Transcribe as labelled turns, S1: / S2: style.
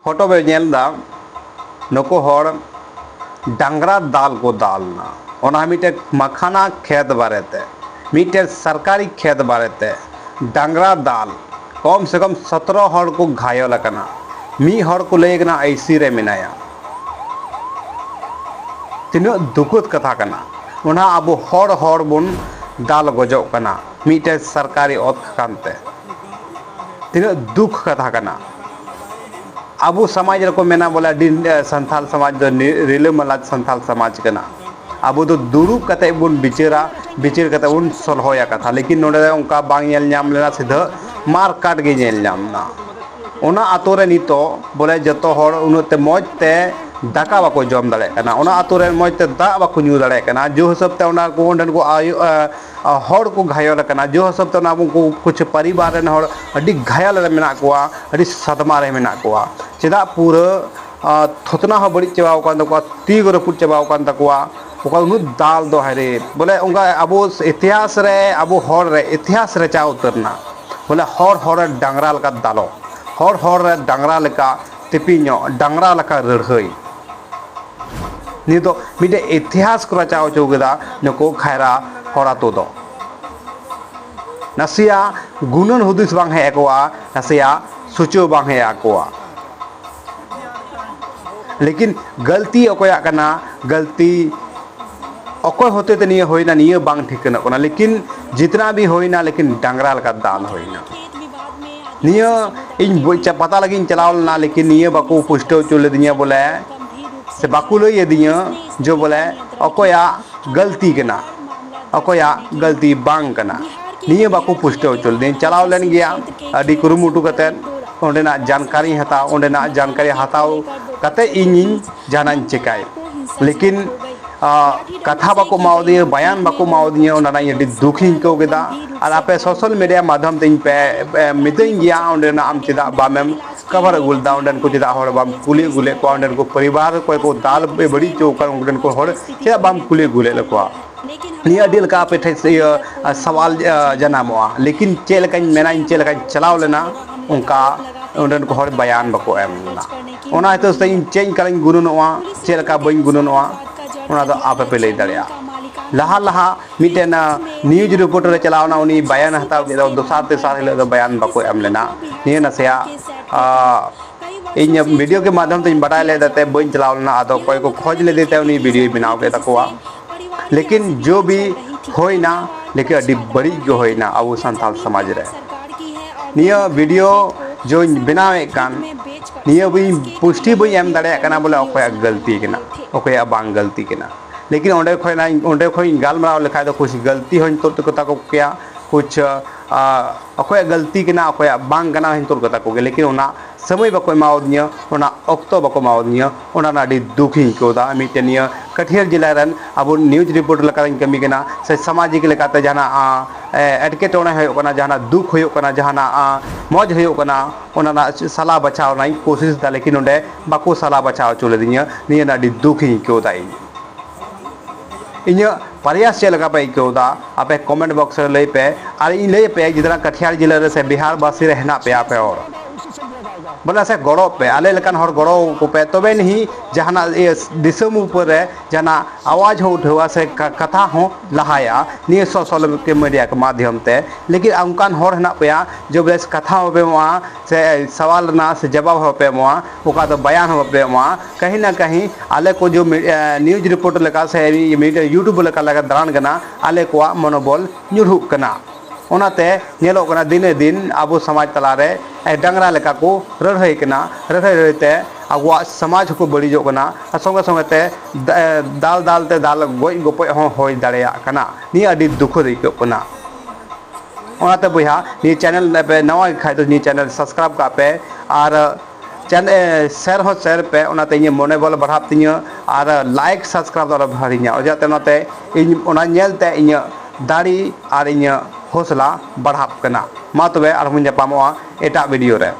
S1: Photo बे नेलदा नुको हर डांगरा दाल को दालना ओना मिटे मखाना खेत बारेते मिटे सरकारी खेत बारेते डांगरा दाल कम से कम 17 हर को घायल करना मी हर को लेना आईसी रे मिनाया तीन दुखद कथा करना ओना अब हर बन दाल गजो करना मिटे सरकारी ओत कानते तीन दुख कथा करना अब समाज को मेना बोला संथाल समाज दो रिलामला संथाल समाज कना अब तो दुरुब कते बुन बिचार कते उन सलहोया कथा लेकिन नोडे उनका बांग नेल नाम लेना सीधा मार काट गे नेल नामना ओना आतो रे नितो बोले जतो हर उनते मौजते दाका बाको जम दाड़े कना ओना आतो रे मौजते दा बाको न्यू दाड़े कना जो हिसाब ते ओना को ओंडन को हर को घायल कना जो हिसाब ते ओना को कुछ परिवार रे हर अडी घायल रे मेना कोआ अडी सदमा रे मेना कोआ चेदा पूरा थोतना हो बड़ी चबाव कान तको ती गरे पुट चबाव कान तकोआ ओका उनु दाल दो हरे बोले उनका अबो इतिहास रे अबो हर रे इतिहास रे चा उतरना बोले हर डांगरा लका दालो हर रे डांगरा लका तिपिño डांगरा लका रड़हई नि तो मिटे इतिहास को चाव चौगदा नको खायरा हरा तो दो नसिया गुनन हुदिस बांग है कोआ नसिया सुचो बांग है कोआ लेकिन गलती अकोया कना गलती अकोय होते तो नहीं होइना नहीं बांग ठिकना कोना लेकिन जितना भी होइना लेकिन डांगरा लका दाल होइना निया इन पता लगी चलावलना लेकिन निया बाको पुष्टो चुले दिया बोले से बाको लो ये दिया जो बोले अकोया गलती कना अकोया गलती बांग कना निया बाको पुष्टो चुल दिन चलावलन गया अडी कुरुमुटु कते ओंडेना जानकारी हताव ओंडेना जानकारी हताव कते इन जाना चिकाय लेकिन कथा बाको माव दिए बयान बाको माव दिए ओना ये दुखी को गेदा और आपे सोशल मीडिया माध्यम ते पे मितें गया ओंडेना आम चिदा बामेम कवर गुलदा ओंडन को चिदा हर बाम कुली गुले को ओंडन को परिवार को दाल बड़ी चौकर ओंडन को हर चिदा बाम कुली गुले लको निया दिल का पे सवाल जनामवा लेकिन चेलका मेना चेलका चलाव लेना उनका उन्डन को हर बयान बको एमना ओना तो सही चेंज करन गुनुनवा चेलका बइन गुनुनवा ओना तो आपे पे ले दड़या लहा मिटेन न्यूज रिपोर्टर रे चलावना उनी बयान हताव के दोसार तेसार हिलो बयान बको एम लेना निया नसेया इन वीडियो के माध्यम से बड़ा ले देते बइन चलावना आदो कोई को खोज ले देते उनी वीडियो बनाव के तकवा लेकिन जो भी होइना लेकिन अडी बड़ी जो होइना अब संथाल समाज रे निया वीडियो जो बनावे कान निया भी पुष्टि बई एम दाड़े कना बोले अकोया गलती कना अकोया बांग गलती कना लेकिन ओंडे खोई गालमराव लेखा तो कुछ गलती होइन तो कता को क्या कुछ अकोया गलती कना अकोया बांग कना हिन तो कता को लेकिन ओना समय बको मावदिया ओना अक्तो बको मावदिया ओना नाडी दुखी कोदा मिटेनिया कटिहार जिला रन अब न्यूज रिपोर्ट लका कमी कना से सामाजिक लेकाते जाना एटकेटोने होयो कना जाना दुख होयो कना जाना मौज होयो कना ओना सला बचाव नाई कोशिश दा लेकिन ओंडे बाको सला बचाव चले दिया निया नाडी दुखी कोदा इन प्रयास चलका पे कोदा आपे कमेंट बॉक्स रे लई पे और इन लई पे जितना कटिहार जिला रे से बिहार वासी रे हेना पे आपे और बोला से गड़ो पे आले लेकान हर गड़ो को पे तबे नहीं जहाना दिसम ऊपर जहाना आवाज हो उठवा से कथा हो लहाया निये सोशल के मीडिया के माध्यम ते लेकिन उनकान हर हेना पे जो बेस कथा हो पे वहाँ से सवाल ना से जवाब हो पे वहाँ ओका तो बयान हो पे वहाँ कहीं ना कहीं आले को जो न्यूज रिपोर्टर लेका से यूट्यूब लेका लगा दान कना आले को मनोबल न्यूरु कना ओनाते नेलो कना दिने दिन अब समाज तलारे डांगरा लेका को रड़हई कना रड़हते अब समाज को बड़ीजो कना संगे संगे ते दाल ते दाल गोज गोपय होय दाड़ेया कना नि अडी दुख दिको कना ओनाते बुया नि चैनल पे नवा खाय तो नि चैनल सब्सक्राइब का पे और चैनल शेयर हो शेयर पे ओनाते इन मने बल बढ़ा तिया और लाइक सब्सक्राइब दर भरिया ओजाते ओनाते इन ओना नेलते इन दाड़ी और इन हौसला बढ़ाप कना मा तबे आर मुझे पामोआ एटा वीडियो रे।